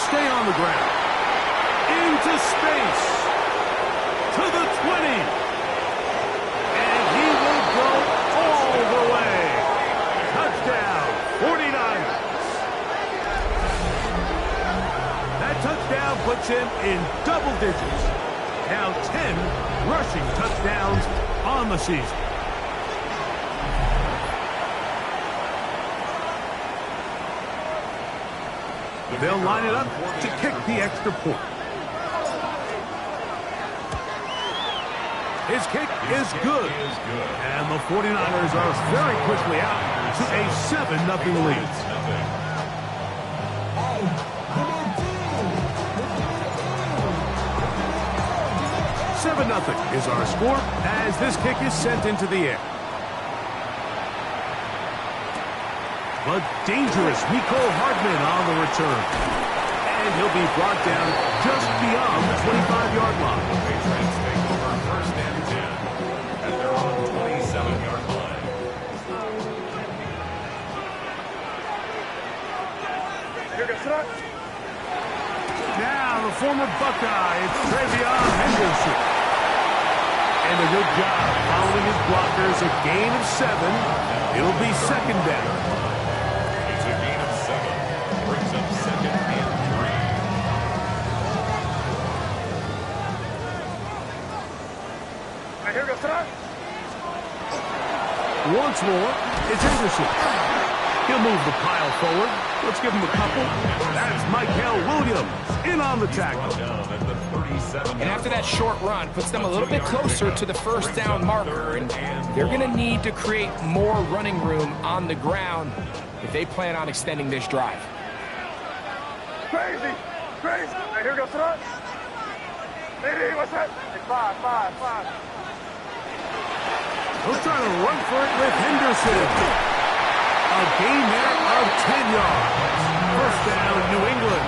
stay on the ground. Into space. To the 20. And he will go all the way. Touchdown, 49ers. That touchdown puts him in double digits. Now 10 rushing touchdowns on the season. They'll line it up to kick the extra point. His kick is good. And the 49ers are very quickly out to a 7-0 lead. $7-0 is our score as this kick is sent into the air. But dangerous Mecole Hardman on the return. And he'll be brought down just beyond the 25-yard line. Patriots take over first and 10 at their own 27-yard line. Now the former Buckeye, it's Travion Henderson. And a good job following his blockers, a gain of 7. It'll be second down. It's a gain of 7. Brings up second and 3. Here goes tonight. Once more, it's Henderson. He'll move the pile forward. Let's give him a couple. That's Michael Williams in on the tackle. And after that short run, puts them a little bit closer to the first down marker. And they're going to need to create more running room on the ground if they plan on extending this drive. Crazy. Hey, here goes tonight. Hey, what's that? Hey, 5. He'll try to run for it with Henderson. A gain there of 10 yards. First down, New England.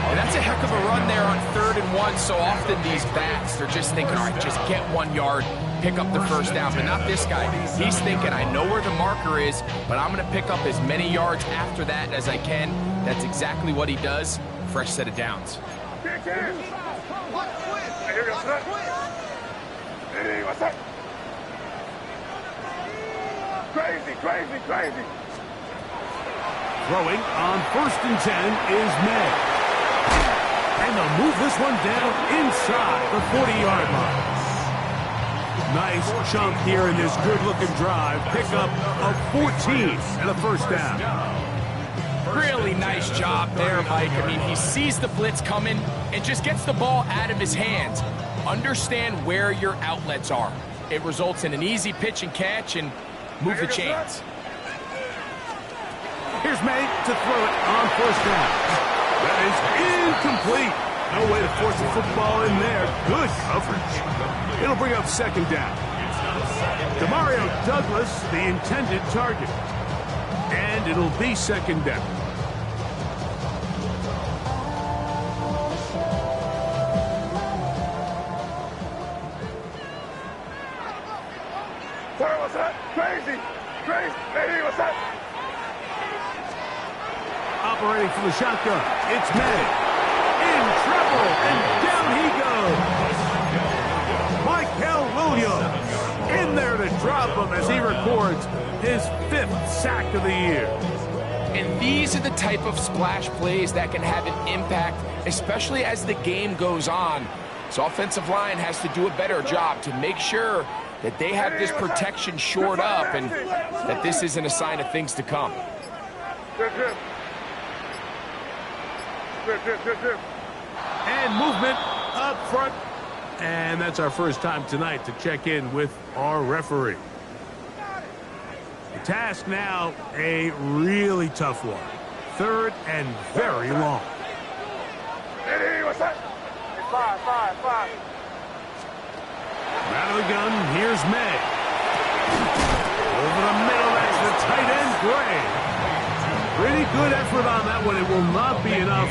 And that's a heck of a run there on 3rd and 1. So often these backs, they're just thinking, all right, just get 1 yard, pick up the first down. But not this guy. He's thinking, I know where the marker is, but I'm going to pick up as many yards after that as I can. That's exactly what he does. Fresh set of downs. Hey, here goes tonight. Hey, what's that? Crazy. Throwing on 1st and 10 is May. And they'll move this one down inside the 40-yard line. Nice chunk here in this good-looking drive. Pick up of 14 and a first down. Really nice job there, Mike. I mean, he sees the blitz coming and just gets the ball out of his hands. Understand where your outlets are. It results in an easy pitch and catch and move the chains. Here's May to throw it on 1st down. That is incomplete. No way to force the football in there. Good coverage. It'll bring up 2nd down. Demario Douglas, the intended target. And it'll be 2nd down. What's that? Crazy. Hey, what's that? Operating from the shotgun, it's May. In trouble, and down he goes. Michael Williams in there to drop him as he records his 5th sack of the year. And these are the type of splash plays that can have an impact, especially as the game goes on. So offensive line has to do a better job to make sure that they have this protection shored up and that this isn't a sign of things to come. Good. And movement up front. And that's our first time tonight to check in with our referee. The task now, a really tough one. 3rd and very long. Hey, what's that? 5. Out of the gun, here's May. Over the middle, that's the tight end, Gray. Pretty good effort on that one. It will not be enough,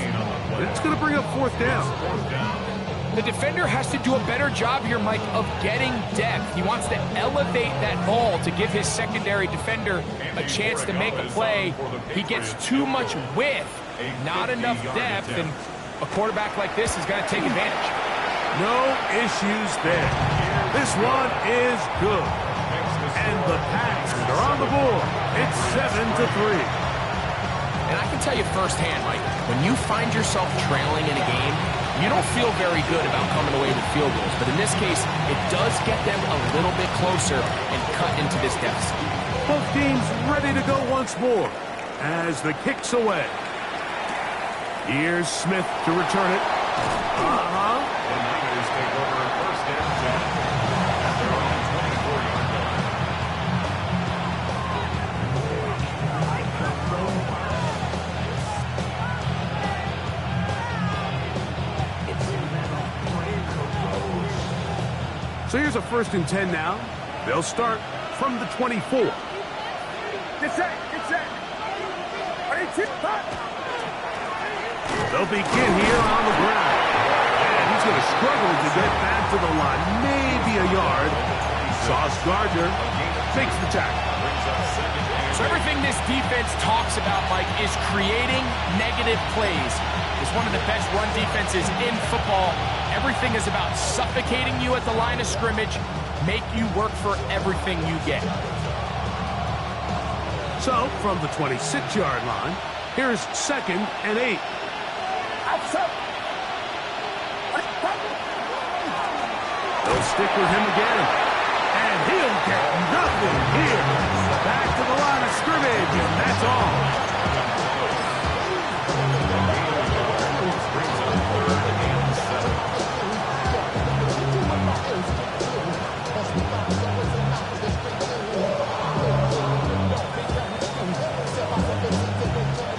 but it's going to bring up 4th down. The defender has to do a better job here, Mike, of getting depth. He wants to elevate that ball to give his secondary defender a chance to make a play. He gets too much width Not enough depth, and a quarterback like this is going to take advantage. No issues there. This one is good. And the Pats are on the board. It's 7-3. And I can tell you firsthand, Mike, when you find yourself trailing in a game, you don't feel very good about coming away with field goals. But in this case, it does get them a little bit closer and cut into this deficit. Both teams ready to go once more as the kick's away. Here's Smith to return it. The Niners take over in first and 10 at their own 24-yard line. So here's a 1st and 10 now. They'll start from the 24. Get set, get set. Ready, tip, hot. They'll begin here on the ground. And he's going to struggle to get back to the line. Maybe a yard. Sauce Gardner takes the tackle. So everything this defense talks about, Mike, is creating negative plays. It's one of the best run defenses in football. Everything is about suffocating you at the line of scrimmage, make you work for everything you get. So, from the 26-yard line, here's 2nd and 8. They'll stick with him again. And he'll get nothing here. Back to the line of scrimmage, and that's all.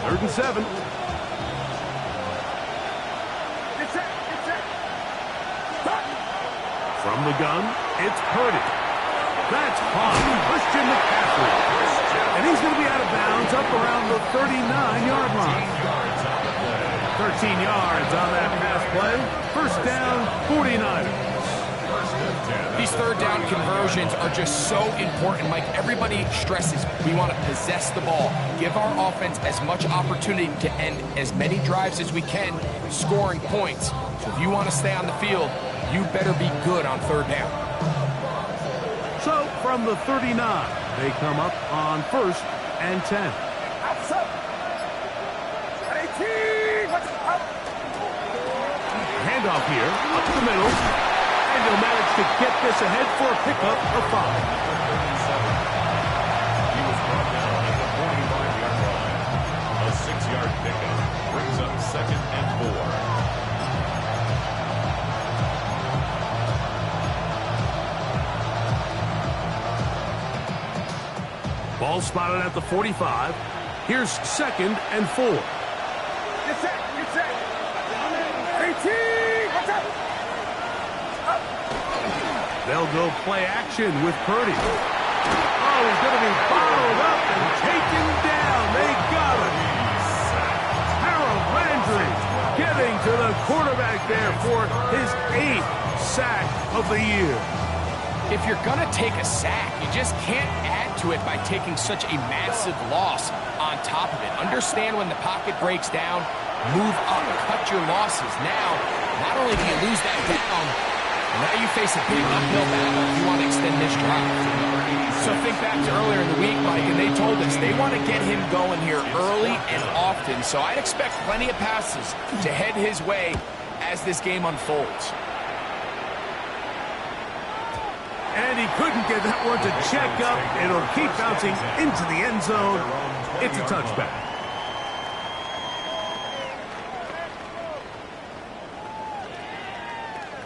Third and 7. From the gun, it's Purdy. That's hot. Christian McCaffrey. And he's going to be out of bounds up around the 39-yard line. 13 yards on that pass play. First down, 49ers. These third down conversions are just so important. Like everybody stresses, we want to possess the ball, give our offense as much opportunity to end as many drives as we can, scoring points. So if you want to stay on the field, you better be good on third down. So from the 39, they come up on 1st and 10. Handoff here, up the middle. And he'll manage to get this ahead for a pickup of 5. He was brought down at the 45-yard line. A 6-yard pickup brings up 2nd and 4. Ball spotted at the 45. Here's 2nd and 4. Get set, get set. 18, what's up? They'll go play action with Purdy. Oh, he's going to be bottled up and taken down. They got him. Harold Landry getting to the quarterback there for his 8th sack of the year. If you're going to take a sack, you just can't add to it by taking such a massive loss on top of it. Understand when the pocket breaks down, move up, cut your losses. Now, not only do you lose that down, now you face a big uphill battle if you want to extend this drive. So think back to earlier in the week, Mike, and they told us they want to get him going here early and often. So I'd expect plenty of passes to head his way as this game unfolds. And he couldn't get that one to check up. It'll keep bouncing into the end zone. It's a touchback.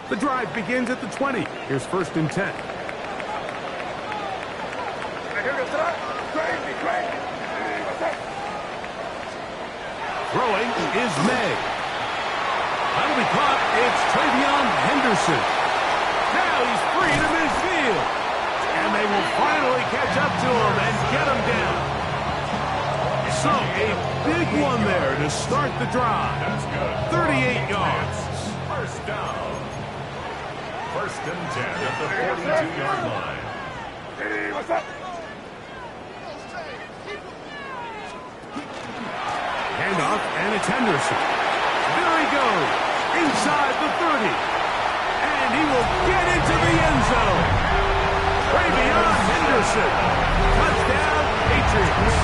The drive begins at the 20. Here's 1st and 10. Throwing is May. That'll be caught. It's Travion Henderson. Now he's free to midfield. And they will finally catch up to him and get him down. So a big one there to start the drive. That's good. 38 yards. First down. 1st and 10 at the 42-yard line. Hey, what's up? Handoff off, and it's Henderson. There he goes, inside the 30. And he will get into the end zone. Way beyond Henderson. Touchdown, Patriots.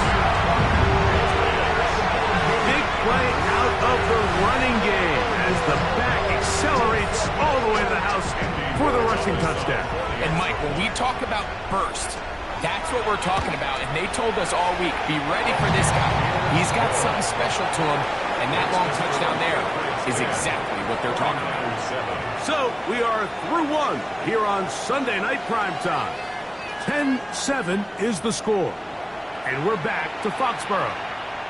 Big play out of the running game as the back accelerates all the way to the house for the rushing touchdown. And Mike, when we talk about burst, that's what we're talking about, and they told us all week, be ready for this guy. He's got something special to him, and that long touchdown there is exactly what they're talking about. So, we are through one here on Sunday Night Primetime. 10-7 is the score. And we're back to Foxborough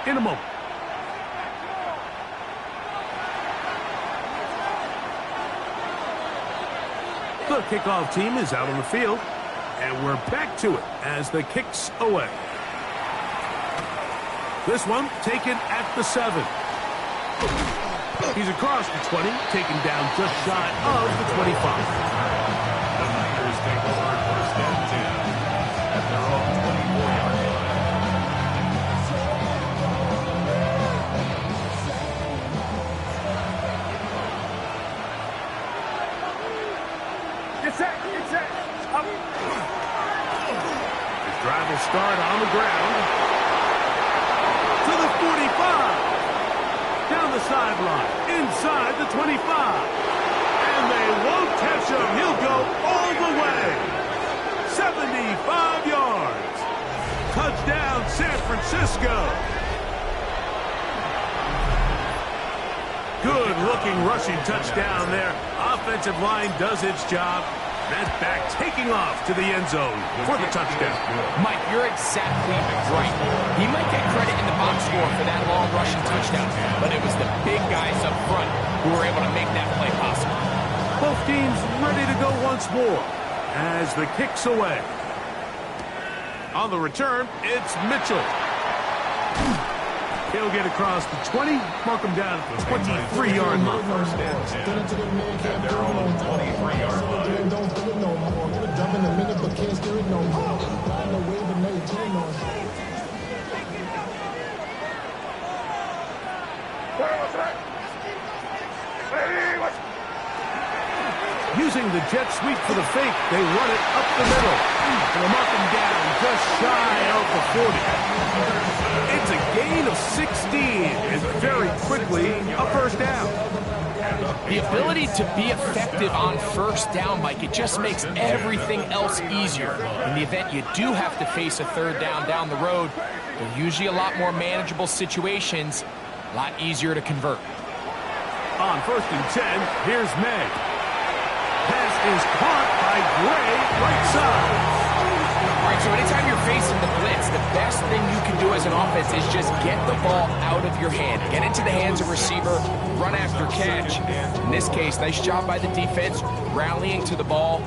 in a moment. The kickoff team is out on the field. And we're back to it as the kick's away. This one taken at the 7. He's across the 20, taken down just shy of the 25. The Niners take over first and 10 at their own 24-yard line. Get set, get set. Up. Drive will start on the ground. To the 45. Down the sideline. Inside the 25. And they won't catch him. He'll go all the way. 75 yards. Touchdown, San Francisco. Good-looking rushing touchdown there. Offensive line does its job. That back taking off to the end zone for the touchdown. Mike, you're exactly right. He might get credit in the box score for that long rushing touchdown, but it was the big guys up front who were able to make that play possible. Both teams ready to go once more as the kick's away. On the return, it's Mitchell. He'll get across the 20, mark him down at the 23-yard line. First and 10 at their own 23-yard line. Using the jet sweep for the fake, they run it up the middle. They'll mark him down just shy of the 40. It's a gain of 16, and very quickly a first down. The ability to be effective on first down, Mike, it just makes everything else easier. In the event you do have to face a third down the road, they're usually a lot more manageable situations, a lot easier to convert. On first and 10, here's May. Pass is caught by Gray, right side. All right, so anytime you're facing the blitz, the best thing you can do as an offense is just get the ball out of your hand. Get into the hands of receiver, run after catch. In this case, nice job by the defense, rallying to the ball,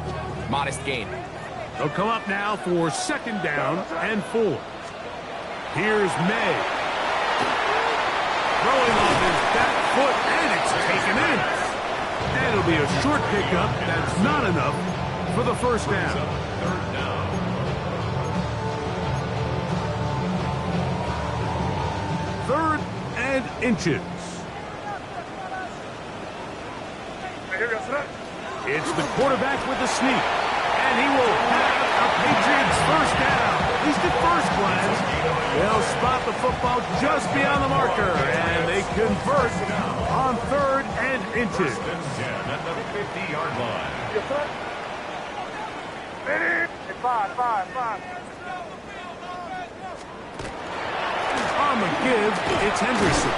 modest gain. They'll come up now for second down and 4. Here's May. Throwing off his back foot, and it's taken in. And it'll be a short pickup. That's not enough for the first down. Third down. Third and inches. It's the quarterback with the sneak. And he will have a Patriots first down. At least at first glance. They'll spot the football just beyond the marker. And they convert on third and inches. At the 50-yard line. Five. On the give, it's Henderson.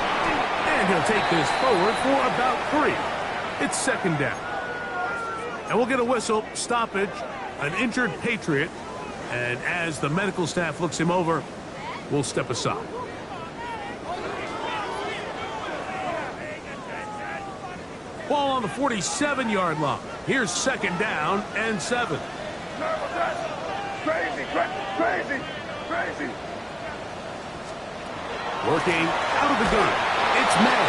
And he'll take this forward for about 3. It's second down. And we'll get a whistle, stoppage, an injured Patriot. And as the medical staff looks him over, we'll step aside. Ball on the 47-yard line. Here's second down and 7. Crazy. Working out of the gun. It's May.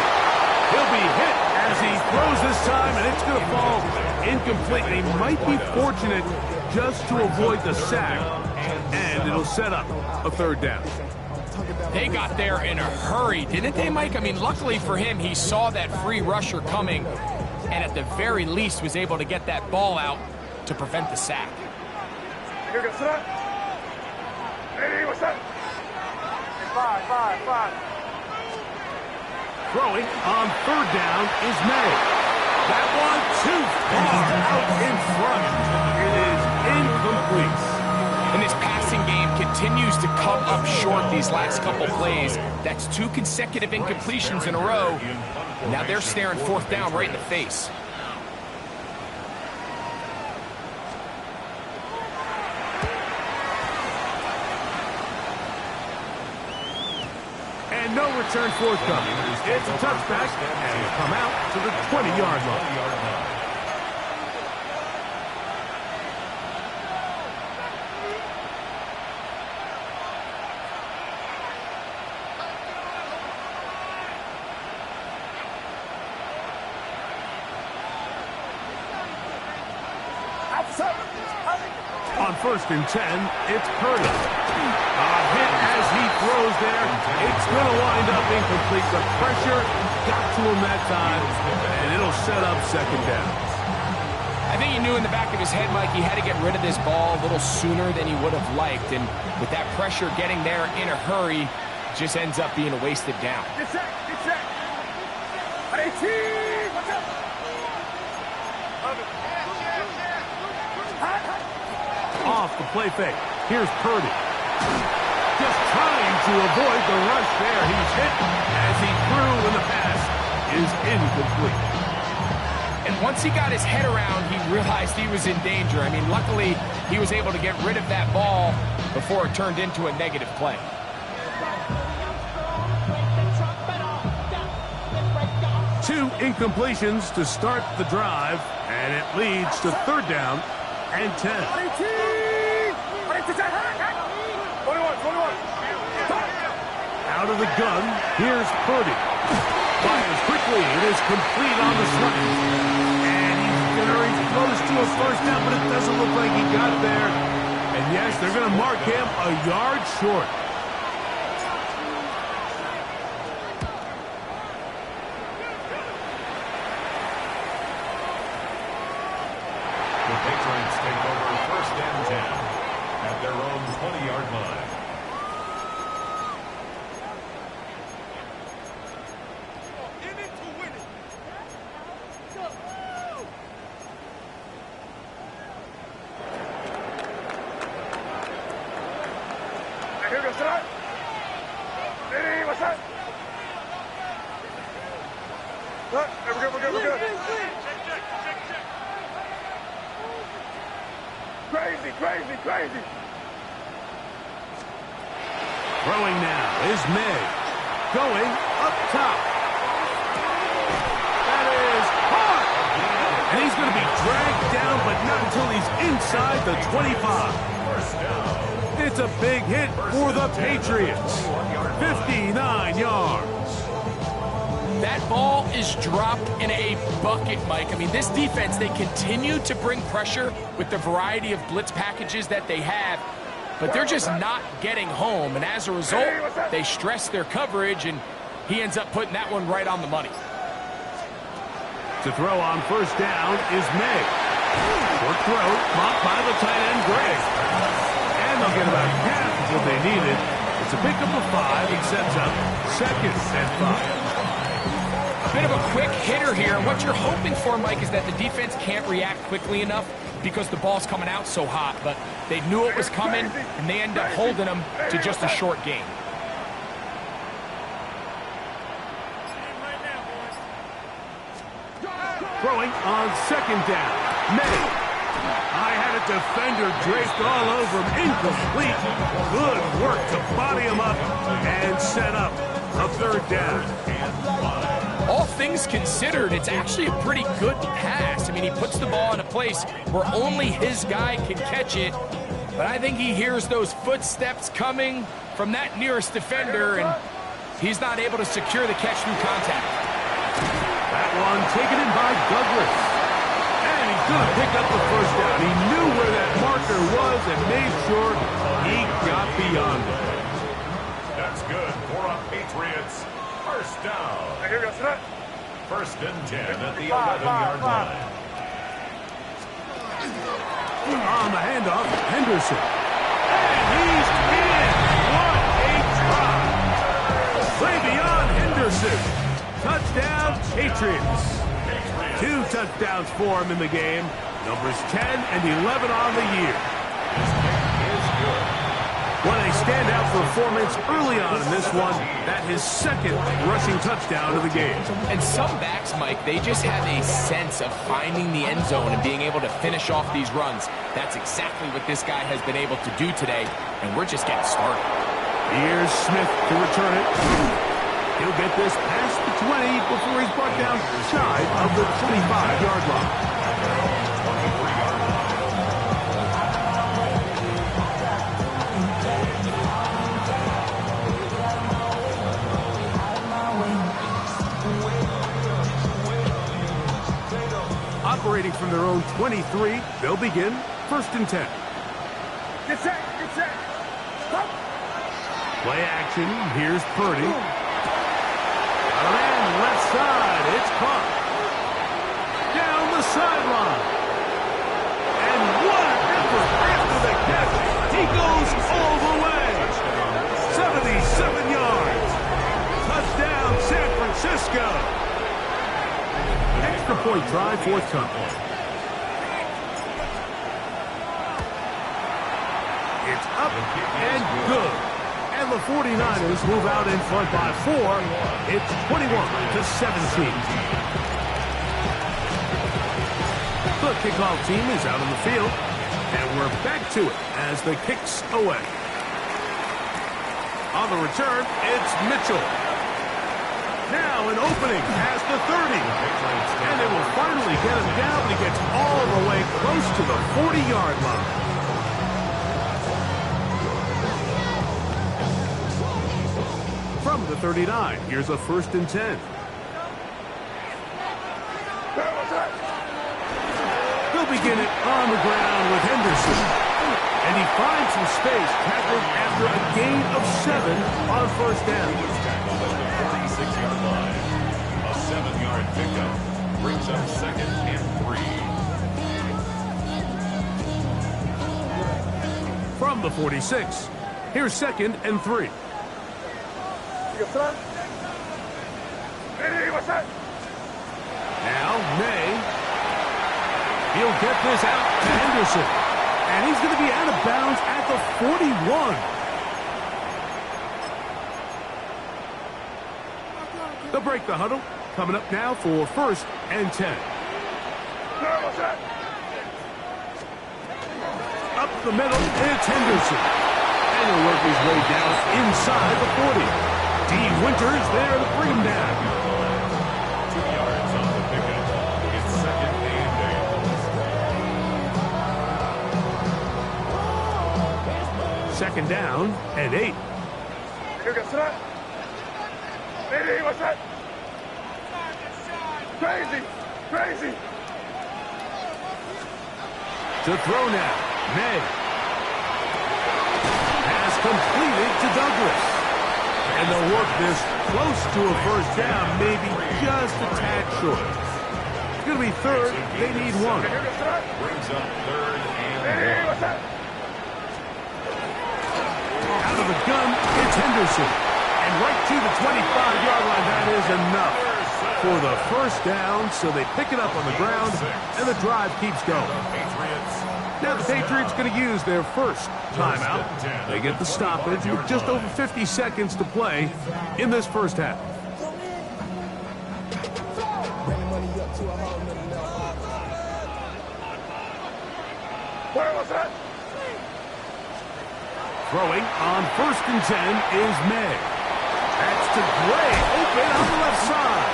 He'll be hit as he throws this time, and it's going to fall incomplete. They might be fortunate just to avoid the sack, and it'll set up a third down. They got there in a hurry, didn't they, Mike? I mean, luckily for him, he saw that free rusher coming and at the very least was able to get that ball out to prevent the sack. Here goes that. Hey, what's that? Five. Throwing on third down is May. That one too far out in front. It is incomplete. And this passing game continues to come up short these last couple plays. That's 2 consecutive incompletions in a row. Now they're staring fourth down right in the face. And no return forthcoming. It's a touchback, and he'll come out to the 20-yard line. On 1st and 10, it's Curtis. A hit as he throws there. It's going to wind up incomplete. The pressure got to him that time, and it'll set up second down. I think he knew in the back of his head, Mike, he had to get rid of this ball a little sooner than he would have liked. And with that pressure getting there in a hurry, just ends up being a wasted down. Get set. 18, what's up? Off the play fake. Here's Purdy. Just trying to avoid the rush there. He's hit as he threw, and the pass is incomplete. And once he got his head around, he realized he was in danger. I mean, luckily, he was able to get rid of that ball before it turned into a negative play. Two incompletions to start the drive, and it leads to third down and 10. 21. Out of the gun, here's Purdy. Fires quickly, it is complete on the slant. And he's very close to a first down, but it doesn't look like he got there. And yes, they're going to mark him a yard short. The Patriots take over 1st and 10 at their own 20-yard line. Here goes that. Hey, what's that? Look, we're good. Crazy. Throwing now is May. Going up top. That is hard. And he's going to be dragged down, but not until he's inside the 25. It's a big hit for the Patriots. 59 yards. That ball is dropped in a bucket, Mike. I mean, this defense, they continue to bring pressure with the variety of blitz packages that they have, but they're just not getting home. And as a result, they stress their coverage, and he ends up putting that one right on the money. To throw on first down is May. Short throw, caught by the tight end, Gray. And they'll get about half of what they needed. It's a pickup of 5. It sets up 2nd and 5. Bit of a quick hitter here. What you're hoping for, Mike, is that the defense can't react quickly enough because the ball's coming out so hot. But they knew it was coming, and they end up holding them to just a short gain. Throwing on 2nd down. May. I had a defender draped all over him. Incomplete. Good work to body him up and set up a 3rd down. All things considered, it's actually a pretty good pass. I mean, he puts the ball in a place where only his guy can catch it. But I think he hears those footsteps coming from that nearest defender, and he's not able to secure the catch through contact. That one taken in by Douglas. And he's going to pick up the first down. He knew where that marker was and made sure he got beyond it. That's good for a Patriots first down. Hey, here goes that. First and 10 at the 11-yard line. On the handoff, Henderson. And he's in. What a try. Way beyond Henderson. Touchdown, Patriots. 2 touchdowns for him in the game. Numbers 10 and 11 on the year. This kick is good. What a standout performance early on in this one. That his second rushing touchdown of the game. And some backs, Mike, they just have a sense of finding the end zone and being able to finish off these runs. That's exactly what this guy has been able to do today, and we're just getting started. Here's Smith to return it. He'll get this past the 20 before he's brought down shy of the 25-yard line. Operating from their own 23, they'll begin first and 10. Get set, get set. Stop. Play action, here's Purdy. And left side, it's caught. Down the sideline. And what an effort after the catch. He goes all the way. 77 yards. Touchdown, San Francisco. Extra point try forthcoming. It's up and good. And the 49ers move out in front by 4. It's 21-17. The kickoff team is out on the field. And we're back to it as the kick's away. On the return, it's Mitchell. Now an opening past the 30. And they will finally get him down. He gets all the way close to the 40-yard line. From the 39, here's a first and 10. They'll begin it on the ground with Henderson. And he finds some space, tackled after a gain of 7 on first down. 46-yard line. A 7-yard pickup brings up second and 3. From the 46, here's second and 3. Hey, what's that? Now, May. He'll get this out to Henderson. And he's going to be out of bounds at the 41. They'll break the huddle. Coming up now for first and 10. What's that? Up the middle, it's Henderson. And he'll work his way down inside the 40. D. Winters there to bring him down. 2 yards on the pickup. It's second and 8. Second down and 8. Here goes that. Hey, what's that? Crazy, crazy. To throw now, May. Has completed to Douglas. And they'll work this close to a first down, maybe just a tad short. It's going to be third. They need 1. Brings up third and Hey, what's that? Out of the gun, it's Henderson. And right to the 25-yard line, that is enough for the first down. So they pick it up on the ground, and the drive keeps going. Now the Patriots going to use their first timeout. They get the stoppage with just over 50 seconds to play in this first half. Where was that? Throwing on first and 10 is May. That's to Gray, open on the left side.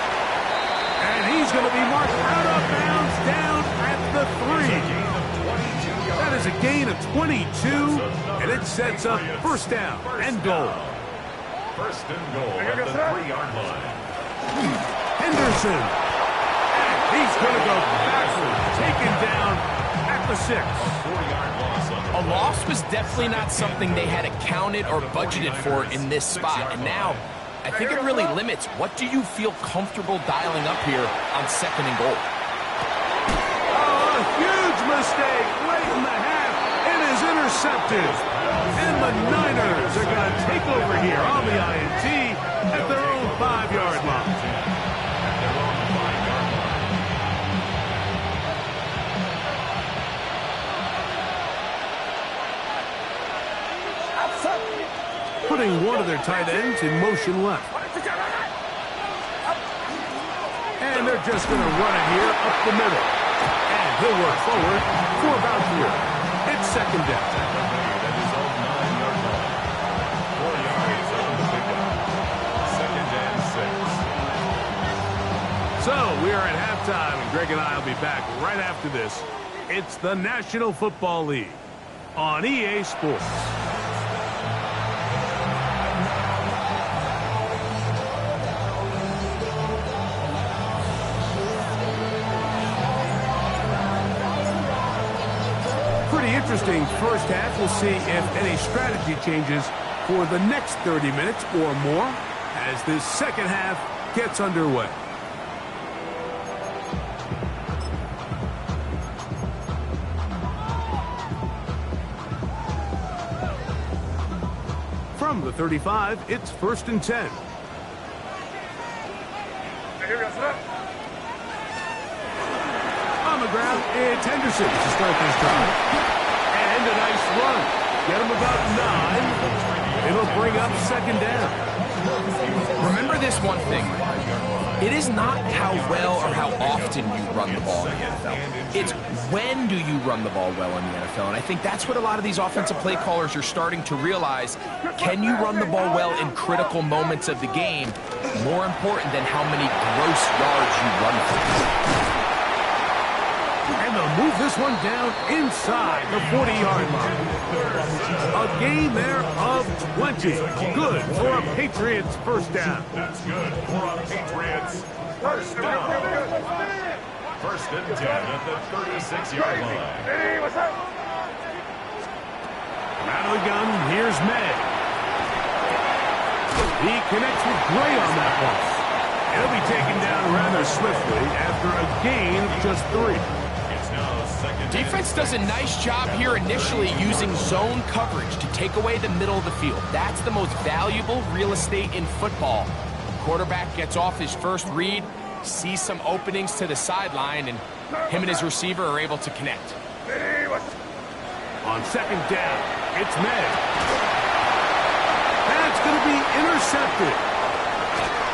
And he's going to be marked out of bounds down at the 3. That is a gain of 22, and it sets up first down and goal. First and goal at the 3-yard line. Henderson. And he's going to go backwards, taken down at the 6. 4-yard loss on the A loss was definitely not something they had accounted or budgeted for in this spot. And now, I think it really limits what do you feel comfortable dialing up here on 2nd and goal. Oh, a huge mistake late in the half. It is intercepted. And the Niners are going to take over here on the INT at their own 5-yard line. Putting one of their tight ends in motion left. And they're just going to run it here up the middle. And he'll work forward for about 3. It's 2nd down. That is all 9-yard line. 4 yards on the pickup. 2nd and 6. So we are at halftime, and Greg and I will be back right after this. It's the National Football League on EA Sports. Pretty interesting first half. We'll see if any strategy changes for the next 30 minutes or more as this second half gets underway. From the 35, it's 1st and 10. On the ground, it's Henderson to start this drive. And a nice run. Get him about 9. It'll bring up 2nd down. Remember this one thing. It is not how well or how often you run the ball in the NFL. It's when do you run the ball well in the NFL. And I think that's what a lot of these offensive play callers are starting to realize. Can you run the ball well in critical moments of the game? More important than how many gross yards you run for. And they'll move this one down inside the 40-yard line. A gain there of 20. Good for a Patriots first down. That's good for a Patriots first down. 1st and 10 at the 36-yard line. Hey, what's up? Out of the gun, here's May. He connects with Gray on that one. He'll be taken down rather swiftly after a gain of just 3. Defense does a nice job here initially using zone coverage to take away the middle of the field. That's the most valuable real estate in football. Quarterback gets off his first read, sees some openings to the sideline, and him and his receiver are able to connect. On 2nd down, it's May. That's going to be intercepted.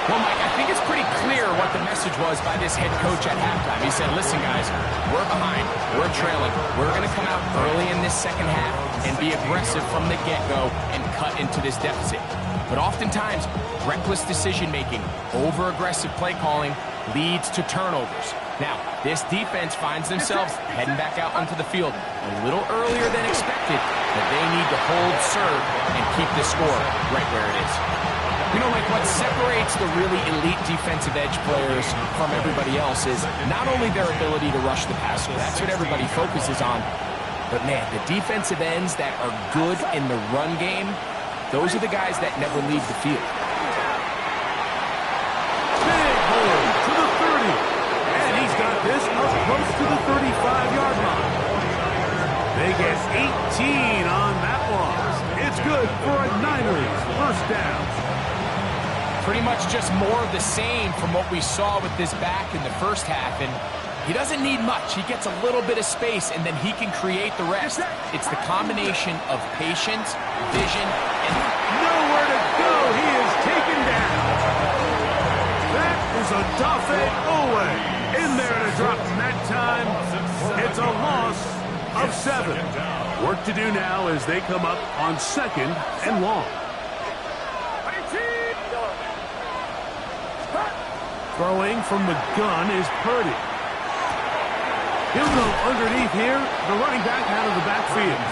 Well, Mike, I think it's pretty clear what the message was by this head coach at halftime. He said, listen, guys, we're behind, we're trailing. We're going to come out early in this second half and be aggressive from the get-go and cut into this deficit. But oftentimes, reckless decision-making, over-aggressive play calling leads to turnovers. Now, this defense finds themselves heading back out onto the field a little earlier than expected, but they need to hold serve and keep the score right where it is. You know, like what separates the really elite defensive edge players from everybody else is not only their ability to rush the passer, that's what everybody focuses on, but man, the defensive ends that are good in the run game, those are the guys that never leave the field. Big hole to the 30. And he's got this up close to the 35-yard line. They get 18 on that one. It's good for a Niners first down. Pretty much just more of the same from what we saw with this back in the first half, and he doesn't need much. He gets a little bit of space, and then he can create the rest. It's the combination of patience, vision, and nowhere to go. He is taken down. That is a Dafe Owe in there to drop him that time. It's a loss of 7. Work to do now as they come up on 2nd and long. Throwing from the gun is Purdy. He'll go underneath here. The running back out of the backfield.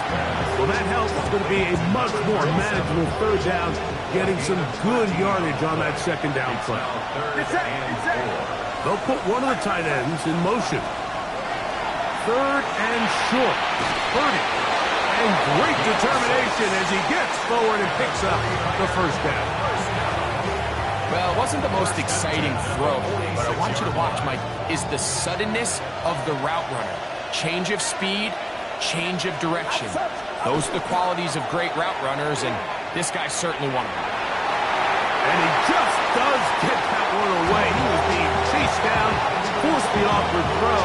Well, that helps. It's going to be a much more manageable 3rd down, getting some good yardage on that 2nd down play. They'll put one of the tight ends in motion. 3rd and short. Purdy. And And great determination as he gets forward and picks up the first down. Well, it wasn't the most exciting throw, but I want you to watch, Mike, is the suddenness of the route runner. Change of speed, change of direction. Those are the qualities of great route runners, and this guy's certainly one of them. And he just does get that one away. He was being chased down, forced the awkward throw.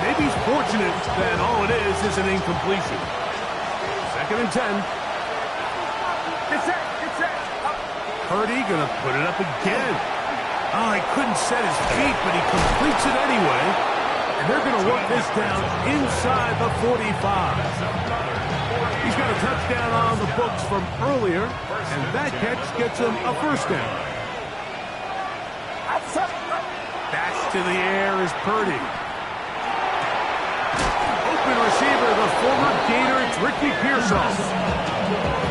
Maybe he's fortunate that all it is an incompletion. 2nd and 10. Get set, get set. Purdy gonna put it up again. Oh, he couldn't set his feet, but he completes it anyway. And they're gonna work this down inside the 45. He's got a touchdown on the books from earlier, and that catch gets him a first down. Back to the air is Purdy. Open receiver, the former Gator, it's Ricky Pearsall.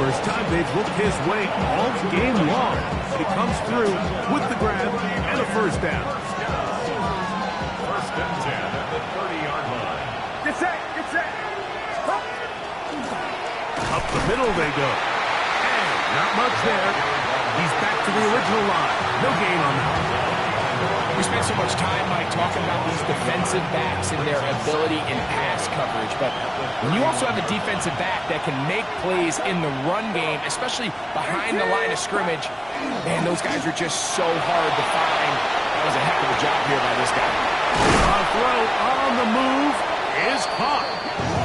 First time they've looked his way all game long. He comes through with the grab and a first down. 1st and 10 at the 30-yard line. Get set, get set. Up the middle they go. And not much there. He's back to the original line. No gain on that. We spent so much time, Mike, talking about these defensive backs and their ability in pass coverage. But when you also have a defensive back that can make plays in the run game, especially behind the line of scrimmage, man, those guys are just so hard to find. That was a heck of a job here by this guy. A throw on the move is caught.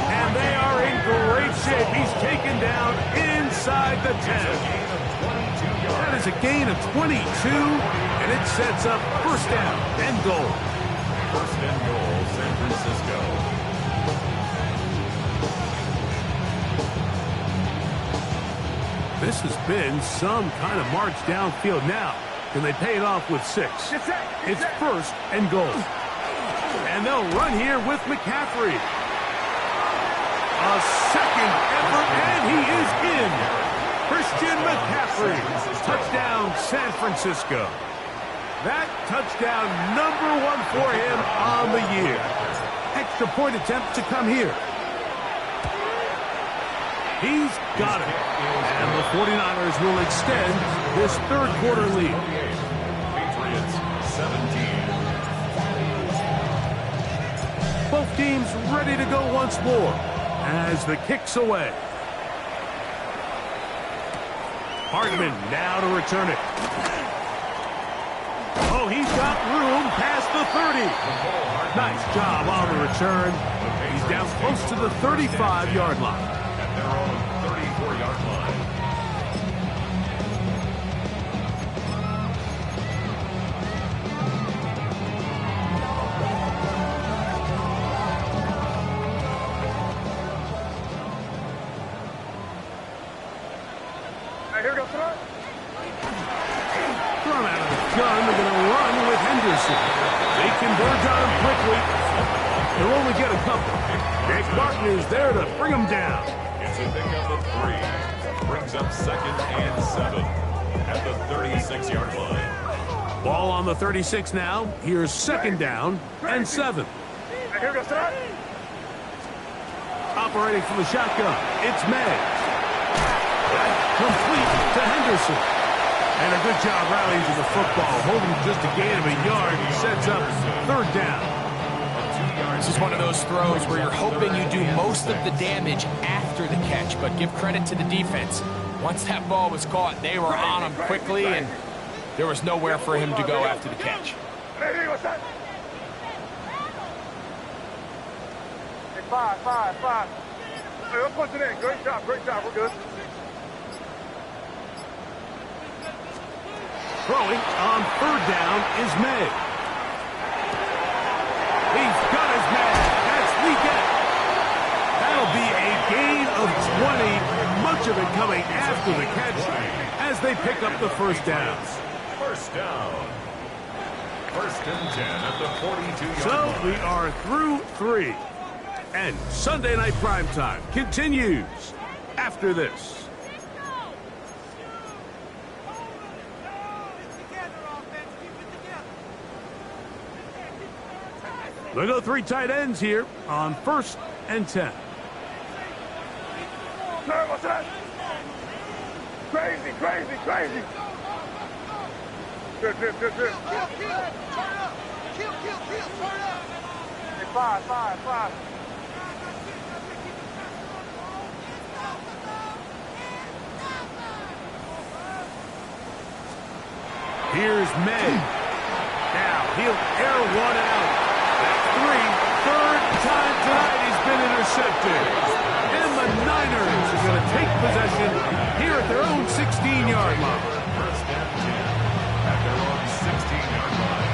And they are in great shape. He's taken down inside the 10. That is a gain of 22, and it sets up first down and goal. 1st and goal, San Francisco. This has been some kind of march downfield now. Can they pay it off with 6? It's 1st and goal. And they'll run here with McCaffrey. A second effort, and he is in. Christian McCaffrey, touchdown San Francisco. That touchdown #1 for him on the year. Extra point attempt to come here. He's got it. And the 49ers will extend this 3rd quarter lead. Patriots 17. Both teams ready to go once more as the kick's away. Hartman now to return it. Oh, he's got room past the 30. Nice job on the return. He's down close to the 35-yard line. At their own 34-yard line. Here goes tonight. Thrown out of the gun. They're going to run with Henderson. They converge on him quickly. They'll only get a couple. Nick Martin is there to bring him down. It's a pickup of 3. Brings up 2nd and 7 at the 36-yard line. Ball on the 36 now. Here's 2nd down and 7. Here goes tonight. Operating from the shotgun, it's May. Complete to Henderson. And a good job rallying to the football, holding just a gain of a yard. He sets up 3rd down. This is one of those throws where you're hoping you do most of the damage after the catch, but give credit to the defense. Once that ball was caught, they were on him quickly, and there was nowhere for him to go after the catch. Hey, what's that? Hey, 5. Hey, let's punch it in. Great job. We're good. Throwing on 3rd down is May. He's got his man. That's weekend. That'll be a gain of 20. Much of it coming after the catch as they pick up the first down. First down. 1st and 10 at the 42-yard So line. we are through 3. And Sunday Night Primetime continues after this. They'll go 3 tight ends here on 1st and 10. Sir, what's that? Crazy, crazy, crazy. Good. Kill, turn up. Kill, turn up. Hey, five. Here's May. Now he'll air one out. That's three. Third time tonight he's been intercepted. And the Niners are going to take possession here at their own 16-yard line. First and 10 at their own 16-yard line.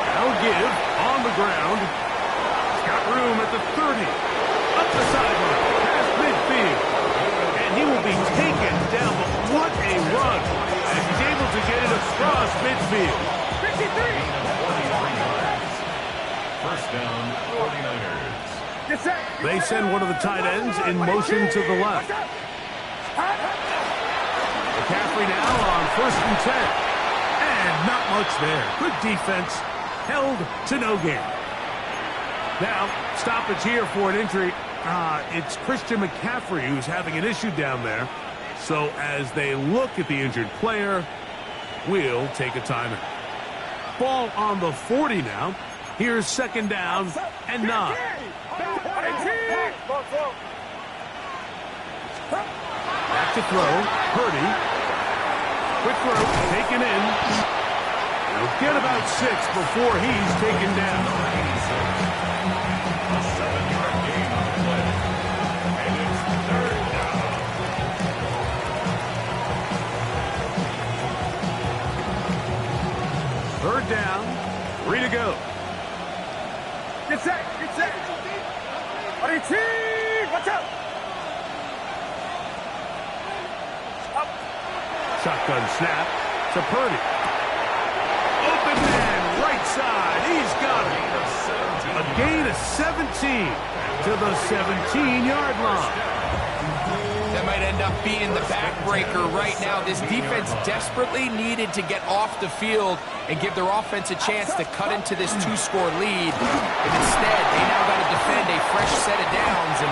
Now give on the ground. He's got room at the 30. Up the sideline. Past midfield. And he will be taken down. But what a run. As he's able to get it across midfield. 43 yards. First down, 49ers. They send one of the tight ends in motion to the left. McCaffrey now on 1st and 10. And not much there. Good defense. Held to no gain. Now, stoppage here for an injury. It's Christian McCaffrey who's having an issue down there. So as they look at the injured player, we'll take a timeout. Ball on the 40 now. Here's 2nd down and 9. Back to throw. Purdy. Quick throw. Taken in. He'll get about 6 before he's taken down. A 7-yard gain on the play. And it's 3rd down. Third down. 3 to go. Get set. Watch out. Shotgun snap to Purdy. Open man, right side. He's got it. A gain of 17 to the 17-yard line. That might end up being the backbreaker right now. This defense desperately needed to get off the field and give their offense a chance to cut into this 2-score lead. And instead, they now got to defend a fresh set of downs. And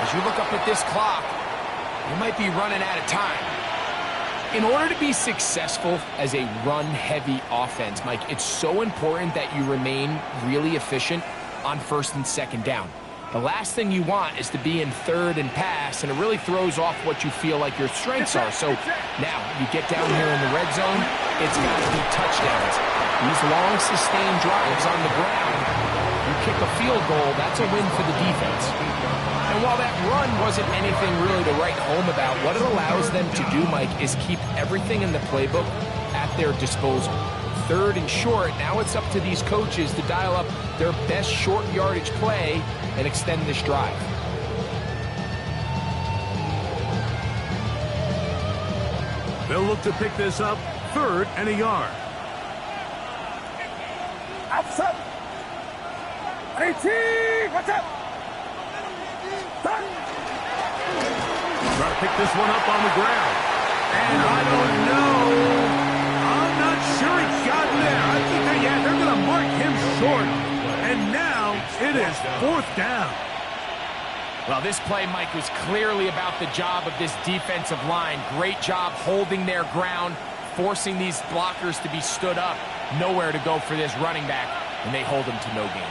as you look up at this clock, you might be running out of time. In order to be successful as a run-heavy offense, Mike, it's so important that you remain really efficient on 1st and 2nd down. The last thing you want is to be in 3rd and pass, and it really throws off what you feel like your strengths are. So now you get down here in the red zone, it's got to be touchdowns. These long, sustained drives on the ground, you kick a field goal, that's a win for the defense. And while that run wasn't anything really to write home about, what it allows them to do, Mike, is keep everything in the playbook at their disposal. 3rd and short, now it's up to these coaches to dial up their best short yardage play and extend this drive. They'll look to pick this up 3rd and a yard. Outside. 18. Watch out. Try to pick this one up on the ground. And I don't know. I'm not sure he got there. I think they're going to mark him short. And now it is 4th down. Well, this play, Mike, was clearly about the job of this defensive line. Great job holding their ground, forcing these blockers to be stood up. Nowhere to go for this running back, and they hold him to no gain.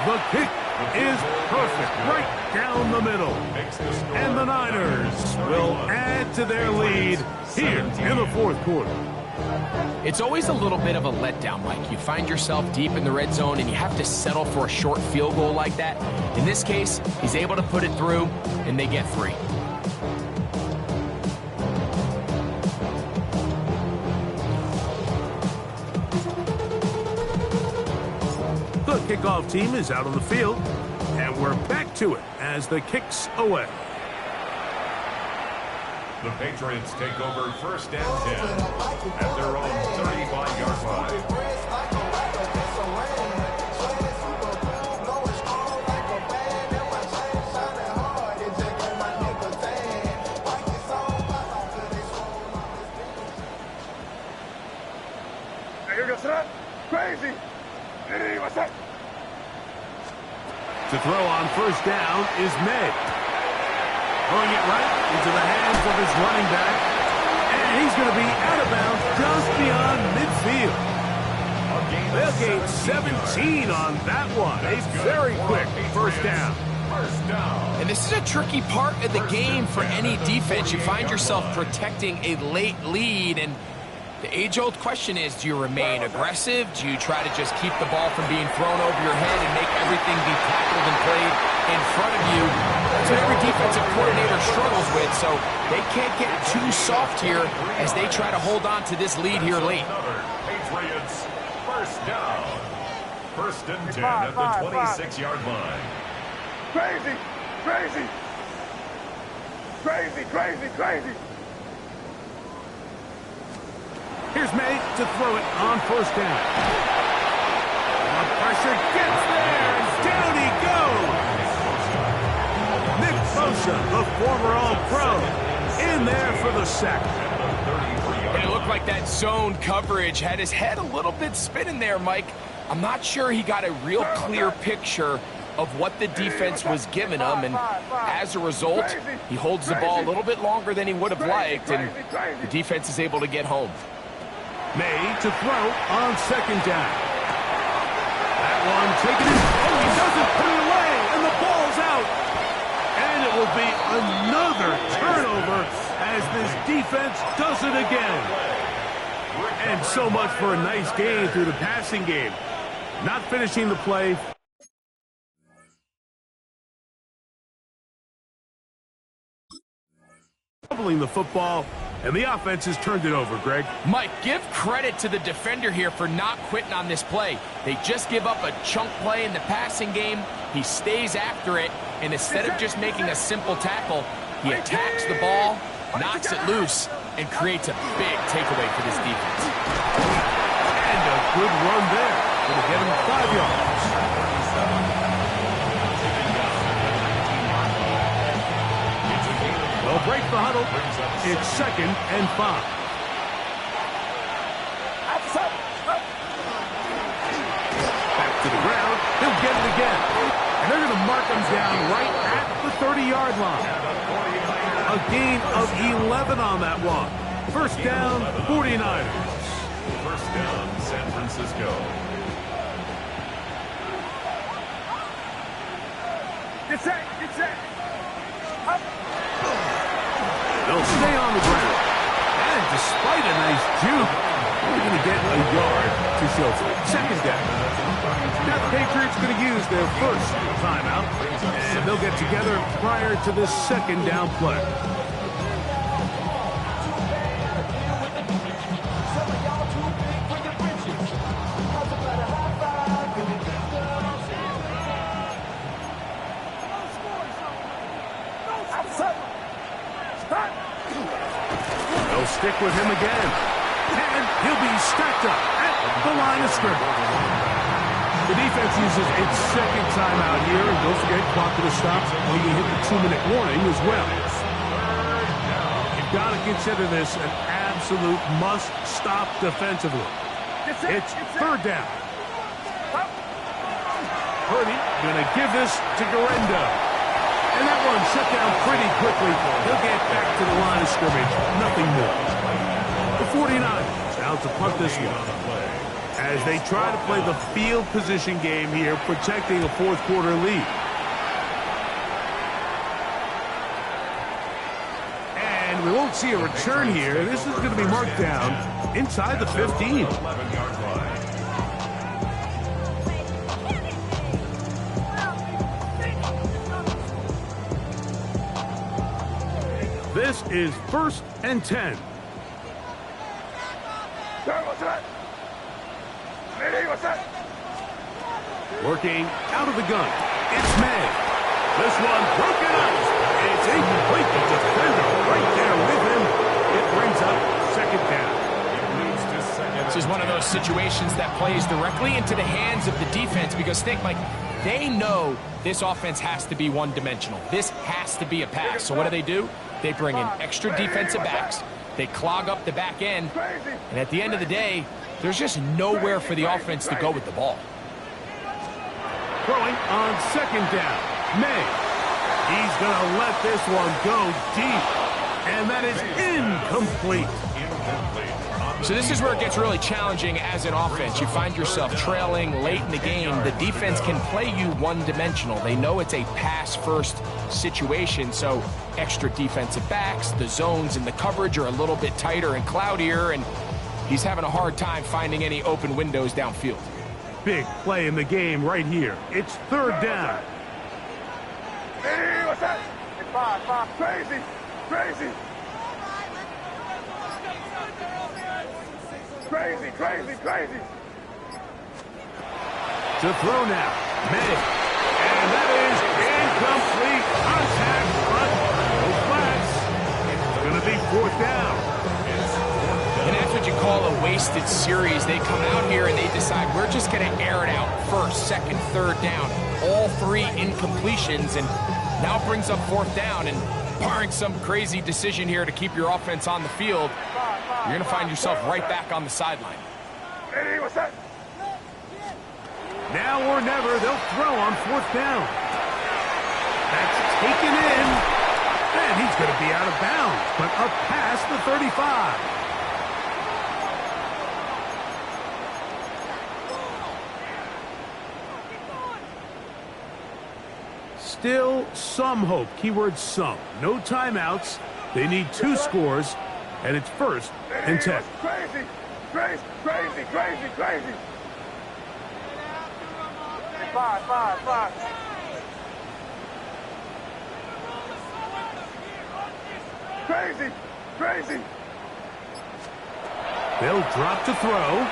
The kick is perfect, right down the middle. And the Niners will add to their lead here in the 4th quarter. It's always a little bit of a letdown, Mike. You find yourself deep in the red zone and you have to settle for a short field goal like that. In this case, he's able to put it through, and they get 3. The kickoff team is out on the field, and we're back to it as the kick's away. The Patriots take over 1st and 10 at their own 35-yard line. Here goes that. Crazy. Hey, what's that? To throw on first down is May. Throwing it right into the hands of his running back. And he's going to be out of bounds just beyond midfield. They'll gain 17 on that one. A very quick first down. And this is a tricky part of the game for any defense. You find yourself protecting a late lead, and the age-old question is, do you remain aggressive? Do you try to just keep the ball from being thrown over your head and make everything be tackled and played in front of you? That's what every defensive coordinator struggles with, so they can't get too soft here as they try to hold on to this lead here late. Patriots, first down. First and 10 at the 26-yard line. Crazy. Crazy. Crazy, crazy, crazy. Here's May to throw it on first down. The pressure gets there, and down he goes. Nick Bosa, the former All-Pro, in there for the sack. And it looked like that zone coverage had his head a little bit spinning there, Mike. I'm not sure he got a real clear picture of what the defense was giving him, and as a result, he holds the ball a little bit longer than he would have liked, and the defense is able to get home. May to throw on second down. That one taken in. Oh, he doesn't put it away, and the ball's out. And it will be another turnover as this defense does it again. And so much for a nice gain through the passing game. Not finishing the play. Doubling the football, and the offense has turned it over, Greg. Mike, give credit to the defender here for not quitting on this play. They just give up a chunk play in the passing game. He stays after it, and instead of just making a simple tackle, he attacks the ball, knocks it loose, and creates a big takeaway for this defense. And a good run there. Going to get him 5 yards. They'll break the huddle. It's 2nd and 5. Back to the ground. He'll get it again. And they're going to mark him down right at the 30-yard line. A gain of 11 on that one. First down, 49ers. First down, San Francisco. Get set. Get set. Up. They'll stay on the ground. And despite a nice juke, they're going to get a yard to show for it. Second down. Now the Patriots going to use their first timeout, and they'll get together prior to this second down play. They'll stick with him again. And he'll be stacked up at the line of scrimmage. The defense uses its second timeout here. And don't forget, clock to the stop when you hit the 2-minute warning as well. You've got to consider this an absolute must-stop defensively. It's third down. Purdy going to give this to Garendo. And that one shut down pretty quickly. He'll get back to the line of scrimmage. Nothing more. The 49ers out to punt this one. As they try to play the field position game here, protecting a fourth-quarter lead. And we won't see a return here. This is going to be marked down inside the 15. 11-yard line. This is 1st and 10. What's that? Hey, what's that? Working out of the gun. It's May. This one broken up. It's incomplete. The defender right there with him. It brings up second down. This is one of those situations that plays directly into the hands of the defense because think, Mike, they know this offense has to be one-dimensional. This has to be a pass. So what do? They bring in extra defensive backs. They clog up the back end. And at the end of the day, There's just nowhere for the offense to go with the ball. Throwing on second down. May. He's going to let this one go deep. And that is incomplete. So this is where it gets really challenging as an offense. You find yourself trailing late in the game. The defense can play you one-dimensional. They know it's a pass-first situation, so extra defensive backs, the zones and the coverage are a little bit tighter and cloudier, and he's having a hard time finding any open windows downfield. Big play in the game right here. It's third down. Hey, what's that? It's five. Crazy. Crazy. To throw now. May. And that is incomplete. Contact, but no flags. It's going to be fourth down. And that's what you call a wasted series. They come out here and they decide we're just going to air it out first, second, third down. All three incompletions, and now it brings up fourth down. And barring some crazy decision here to keep your offense on the field, you're going to find yourself right back on the sideline. Hey, what's that? Now or never, they'll throw on fourth down. That's taken in. And he's going to be out of bounds, but up past the 35. Still some hope. Keyword some. No timeouts. They need 2 scores, and it's first and 10. Crazy. Five. Crazy. They'll drop to throw.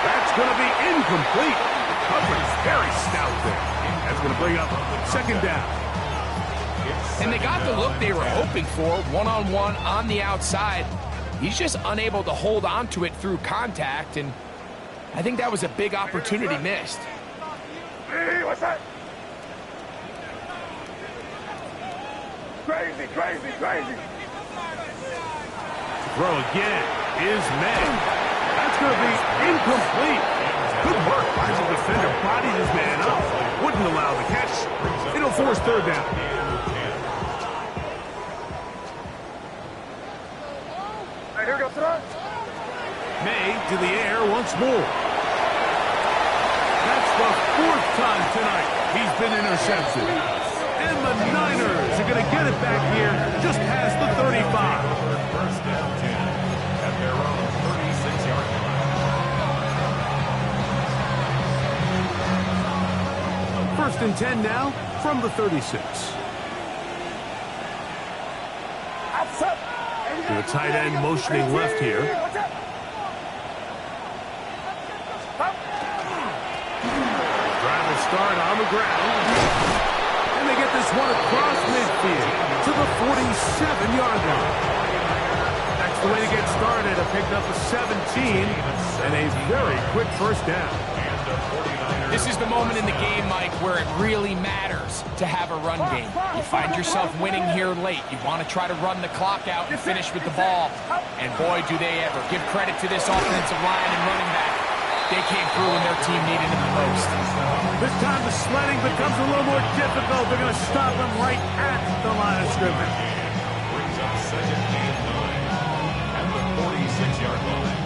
That's going to be incomplete. Coverage very stout there. That's going to bring up second down. And they got the look they were hoping for, one-on-one on the outside. He's just unable to hold on to it through contact, and I think that was a big opportunity missed. Hey, what's that? Crazy. Throw again is May. That's going to be incomplete. Good work by the defender. Bodied his man up. Wouldn't allow the catch. It'll force third down. Hey, here goes tonight. May to the air once more. That's the 4th time tonight he's been intercepted. And the Niners are going to get it back here just past the 35. First down 10 at their own 36-yard line. First and 10 now from the 36. The tight end motioning left here. Drive will start on the ground. And they get this one across midfield to the 47-yard line. That's the way to get started. A picked up a 17 and a very quick first down. This is the moment in the game, Mike, where it really matters to have a run game. You find yourself winning here late. You want to try to run the clock out and finish with the ball. And boy, do they ever. Give credit to this offensive line and running back. They came through when their team needed them the most. This time the sledding becomes a little more difficult. They're going to stop him right at the line of scrimmage. Brings up second and 9 at the 46-yard line.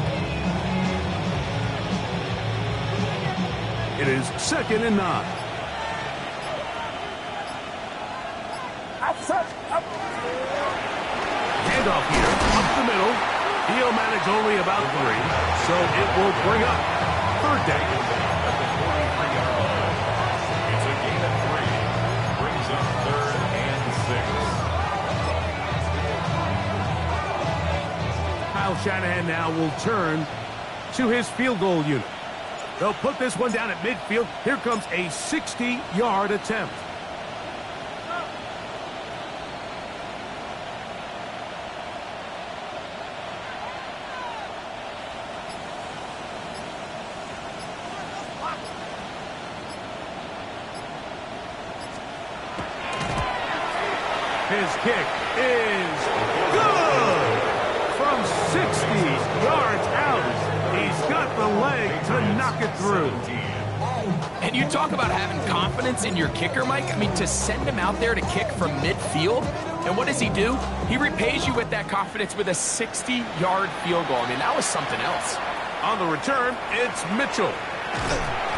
It is second and 9. Handoff here, up the middle. He'll manage only about 3, so it will bring up third down. At the 43-yard line. It's a gain of 3. Brings up third and 6. Kyle Shanahan now will turn to his field goal unit. They'll put this one down at midfield. Here comes a 60-yard attempt. His kick is good from 60 yards rocket through. And you talk about having confidence in your kicker, Mike. I mean, to send him out there to kick from midfield, and what does he do? He repays you with that confidence with a 60-yard field goal. I mean, that was something else. On the return, it's Mitchell.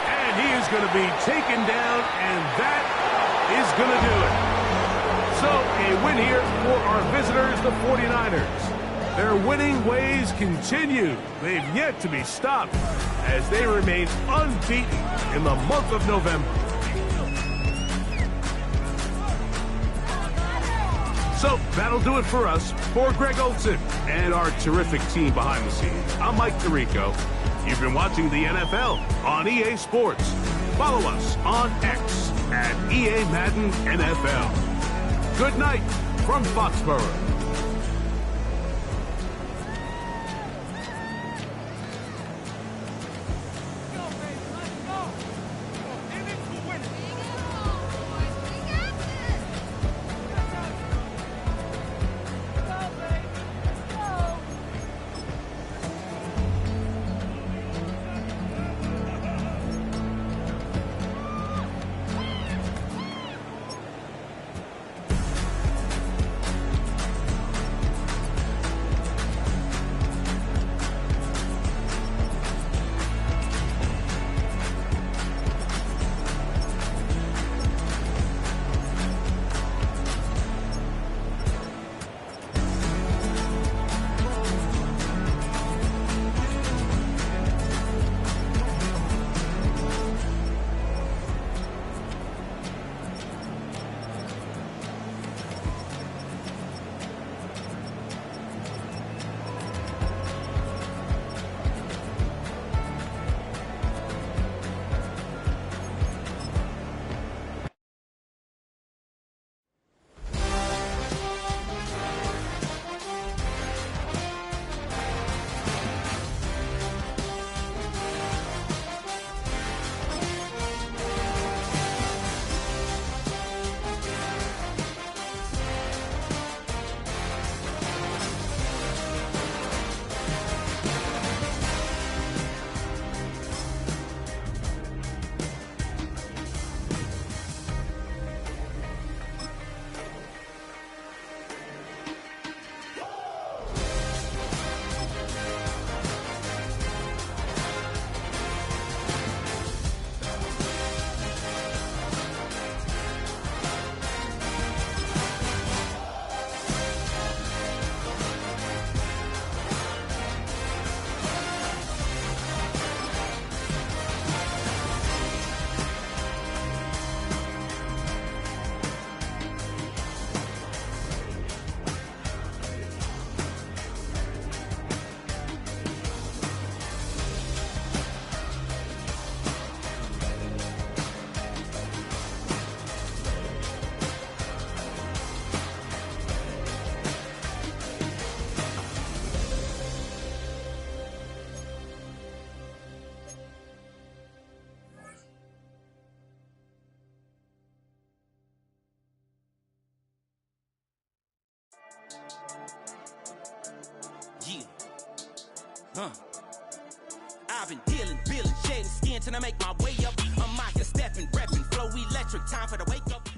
And he is going to be taken down, and that is going to do it. So, a win here for our visitors, the 49ers. Their winning ways continue. They've yet to be stopped as they remain unbeaten in the month of November. So, that'll do it for us. For Greg Olson and our terrific team behind the scenes, I'm Mike Tirico. You've been watching the NFL on EA Sports. Follow us on X at EA Madden NFL. Good night from Foxborough. I've been dealing, shading skin till I make my way up. I'm mocking, stepping, repping, flow electric, time for the wake up.